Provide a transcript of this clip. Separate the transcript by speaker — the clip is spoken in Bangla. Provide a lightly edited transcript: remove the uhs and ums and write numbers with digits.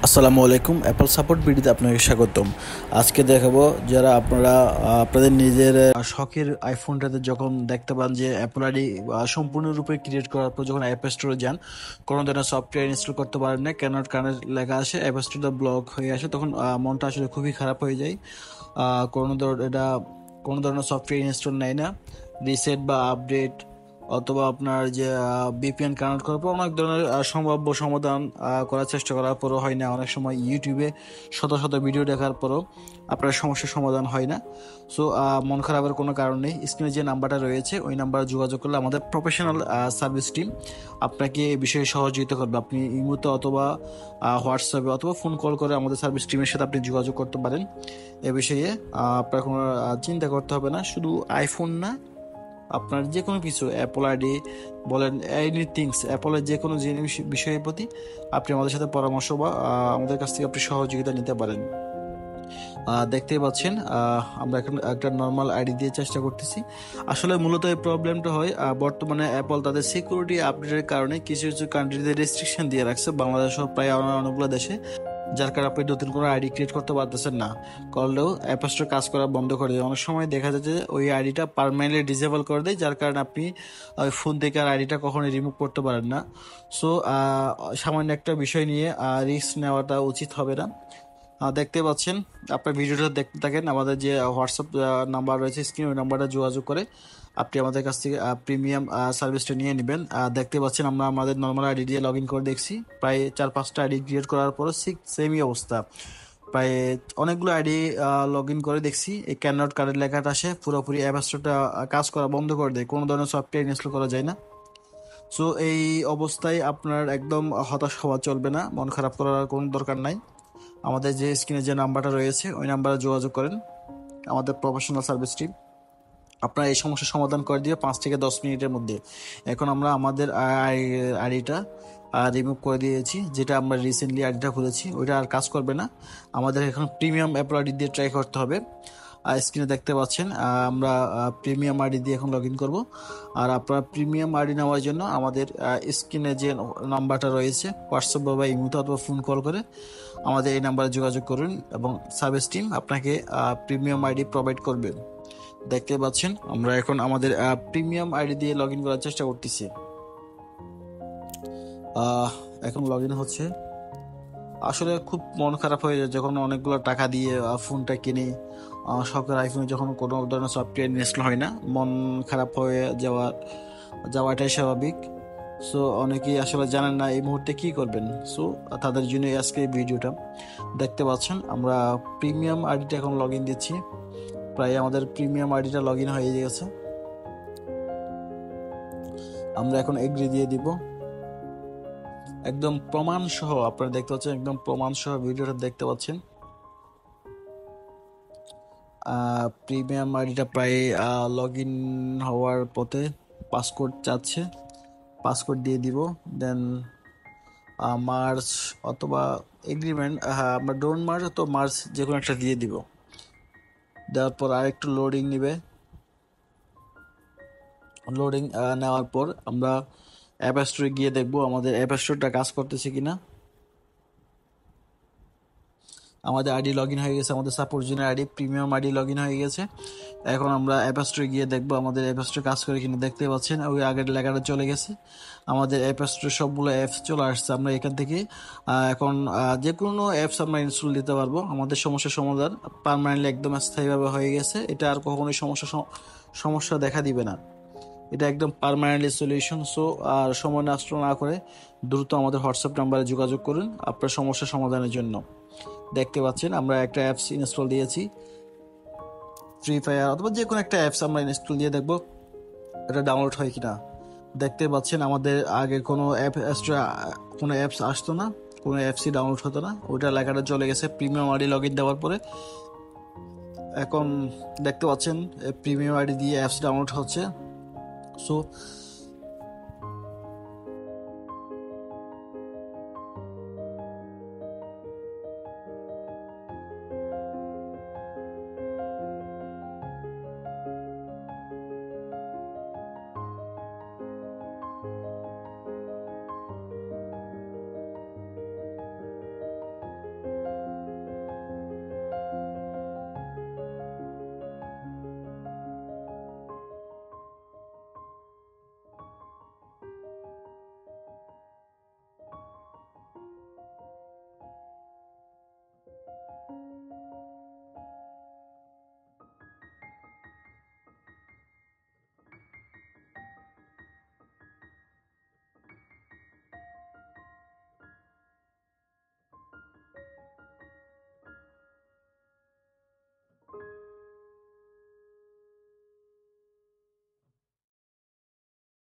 Speaker 1: আসসালামু আলাইকুম, অ্যাপল সাপোর্ট ভিডিওতে আপনাকে স্বাগতম। আজকে দেখাবো যারা আপনাদের নিজের শখের আইফোনটাতে যখন দেখতে পান যে অ্যাপল আইডি সম্পূর্ণরূপে ক্রিয়েট করার পর যখন অ্যাপ স্টোরে যান, কোনো ধরনের সফটওয়্যার ইনস্টল করতে পারেন না, ক্যানট কানেক্ট লেখা আসে, অ্যাপ স্টোরটা ব্লক হয়ে আসে, তখন মনটা আসলে খুবই খারাপ হয়ে যায়। এটা কোনো ধরনের সফটওয়্যার ইনস্টল নেয় না, রিসেট বা আপডেট অথবা আপনার যে ভিপিএন কানেক্ট করার পর অনেক ধরনের সম্ভাব্য সমাধান করার চেষ্টা করার পরও হয় না। অনেক সময় ইউটিউবে শত শত ভিডিও দেখার পরও আপনার সমস্যার সমাধান হয় না। সো মন খারাপের কোনো কারণ নেই। স্ক্রিনে যে নাম্বারটা রয়েছে ওই নাম্বারে যোগাযোগ করলে আমাদের প্রফেশনাল সার্ভিস টিম আপনাকে এই বিষয়ে সহযোগিতা করবে। আপনি ইমোতে অথবা হোয়াটসঅ্যাপে অথবা ফোন কল করে আমাদের সার্ভিস টিমের সাথে আপনি যোগাযোগ করতে পারেন। এ বিষয়ে আপনার কোনো চিন্তা করতে হবে না। শুধু আইফোন না, আপনার যে কোনো কিছু অ্যাপল আইডি বলেন, এনিথিংস অ্যাপলের যে কোনো জিনিস বিষয়ের প্রতি আপনি আমাদের সাথে পরামর্শ বা আমাদের কাছ থেকে আপনি সহযোগিতা নিতে পারেন। দেখতেই পাচ্ছেন আমরা এখন একটা নর্মাল আইডি দিয়ে চেষ্টা করতেছি। আসলে মূলত এই প্রবলেমটা হয় বর্তমানে অ্যাপল তাদের সিকিউরিটি আপডেটের কারণে কিছু কিছু কান্ট্রিতে রেস্ট্রিকশন দিয়ে রাখছে, বাংলাদেশ সহ প্রায় অনেকগুলো দেশে, যার কারণে আপনি নতুন কোনো আইডি ক্রিয়েট করতে পারতেছেন না। করলেও অ্যাপ স্টোর কাজ করা বন্ধ করে দেয়। অনেক সময় দেখা যাচ্ছে যে ওই আইডিটা পার্মানেন্টলি ডিসেবল করে দেয়, যার কারণে আপনি ওই ফোন থেকে আর আইডিটা কখনোই রিমুভ করতে পারেন না। সো সামান্য একটা বিষয় নিয়ে রিস্ক নেওয়াটা উচিত হবে না। দেখতে পাচ্ছেন, আপনার ভিডিওটা দেখতে থাকেন। আমাদের যে হোয়াটসঅ্যাপ নাম্বার রয়েছে স্ক্রিনে, ওই নাম্বারটা যোগাযোগ করে আপনি আমাদের কাছ থেকে প্রিমিয়াম সার্ভিসটা নিয়ে নেবেন। দেখতে পাচ্ছেন আমরা আমাদের নর্মাল আইডি দিয়ে লগ ইন করে দেখছি, প্রায় 4-5টা আইডি ক্রিয়েট করার পরও সেমই অবস্থা। প্রায় অনেকগুলো আইডি লগ ইন করে দেখছি, এই ক্যান নট কার্ডের লেখাটা আসে, পুরোপুরি অ্যাপ স্টোরটা কাজ করা বন্ধ করে দেয়, কোনো ধরনের সফটওয়্যার ইনস্টল করা যায় না। সো এই অবস্থায় আপনার একদম হতাশ হওয়া চলবে না, মন খারাপ করার কোনো দরকার নাই। আমাদের যে স্ক্রিনে যে নাম্বারটা রয়েছে ওই নাম্বারে যোগাযোগ করেন, আমাদের প্রফেশনাল সার্ভিস টিম আপনার এই সমস্যার সমাধান করে দিয়ে 5 থেকে 10 মিনিটের মধ্যে। এখন আমরা আমাদের আইডিটা রিমুভ করে দিয়েছি, যেটা আমরা রিসেন্টলি আইডিটা খুলেছি ওইটা আর কাজ করবে না। আমাদের এখন প্রিমিয়াম অ্যাপল আইডি দিয়ে ট্রাই করতে হবে। স্ক্রিনে দেখতে পাচ্ছেন আমরা প্রিমিয়াম আইডি দিয়ে এখন লগ ইন করবো। আর আপনার প্রিমিয়াম আইডি নেওয়ার জন্য আমাদের স্ক্রিনে যে নাম্বারটা রয়েছে হোয়াটসঅ্যাপ বা ইমোতে অথবা ফোন কল করে আমাদের এই নাম্বারে যোগাযোগ করুন এবং সার্ভিস টিম আপনাকে প্রিমিয়াম আইডি প্রোভাইড করবে। দেখতে পাচ্ছেন আমরা এখন আমাদের প্রিমিয়াম আইডি দিয়ে লগ ইন করার চেষ্টা করতেছি। এখন লগ ইন হচ্ছে। আসলে খুব মন খারাপ হয়ে যায় যখন অনেকগুলো টাকা দিয়ে ফোনটা কিনি, শখের আইফোনে যখন কোনো ধরনের সফটওয়্যার ইনস্টল হয় না, মন খারাপ হয়ে যাওয়াটাই স্বাভাবিক। সো অনেকেই আসলে জানেন না এই মুহূর্তে কি করবেন। সো তাদের জন্য আজকে এই ভিডিওটা। দেখতে পাচ্ছেন আমরা প্রিমিয়াম আইডিটা এখন লগ ইন দিচ্ছি, প্রায় আমাদের প্রিমিয়াম আইডিটা লগ ইন হয়ে গেছে। আমরা এখন এগ্রি দিয়ে দিব, একদম প্রমাণ সহ আপনারা দেখতে পাচ্ছেন, একদম প্রমাণ সহ ভিডিওটা দেখতে পাচ্ছেন। প্রিমিয়াম আইডিটা প্রায় লগ ইন হওয়ার পথে, পাসকোড চাচ্ছে, পাসকোড দিয়ে দিব, দেন মার্চ অথবা এগ্রিমেন্ট, আমরা ডোন্ট মার্চ তো মার্চ যে কোনো একটা দিয়ে দিব। দেওয়ার পর আরেকটু লোডিং নিবে। লোডিং নেওয়ার পর আমরা অ্যাপ স্টোরে গিয়ে দেখবো আমাদের অ্যাপ স্টোরটা কাজ করতেছে কিনা। আমাদের আইডি লগ ইন হয়ে গেছে, আমাদের সাপোর্ট জুনের ID premium ID log in হয়ে গেছে। এখন আমরা অ্যাপ স্টোরে গিয়ে দেখবো আমাদের অ্যাপ স্টোর কাজ করে কিনা। দেখতে পাচ্ছেন ওই আগের লেখাটা চলে গেছে, আমাদের অ্যাপ স্টোরে সবগুলো অ্যাপস চলে আসছে। আমরা এখান থেকে এখন যে কোনো অ্যাপস আমরা ইনস্টল দিতে পারবো। আমাদের সমস্যার সমাধান পার্মানেন্টলি একদম স্থায়ীভাবে হয়ে গেছে, এটা আর কখনোই সমস্যা দেখা দিবে না, এটা একদম পার্মানেন্টলি সলিউশন। সো আর সময় নষ্ট না করে দ্রুত আমাদের হোয়াটসঅ্যাপ নাম্বারে যোগাযোগ করুন আপনার সমস্যার সমাধানের জন্য। দেখতে পাচ্ছেন আমরা একটা অ্যাপস ইনস্টল দিয়েছি, ফ্রি ফায়ার অথবা যে কোনো একটা অ্যাপস আমরা ইনস্টল দিয়ে দেখবো এটা ডাউনলোড হয় কিনা। দেখতে পাচ্ছেন আমাদের আগে কোনো কোনো অ্যাপস আসতো না, কোনো অ্যাপসই ডাউনলোড হতো না, ওইটা লেখাটা চলে গেছে প্রিমিয়াম আইডি লগ ইন দেওয়ার পরে। এখন দেখতে পাচ্ছেন প্রিমিয়াম আইডি দিয়ে অ্যাপস ডাউনলোড হচ্ছে। সো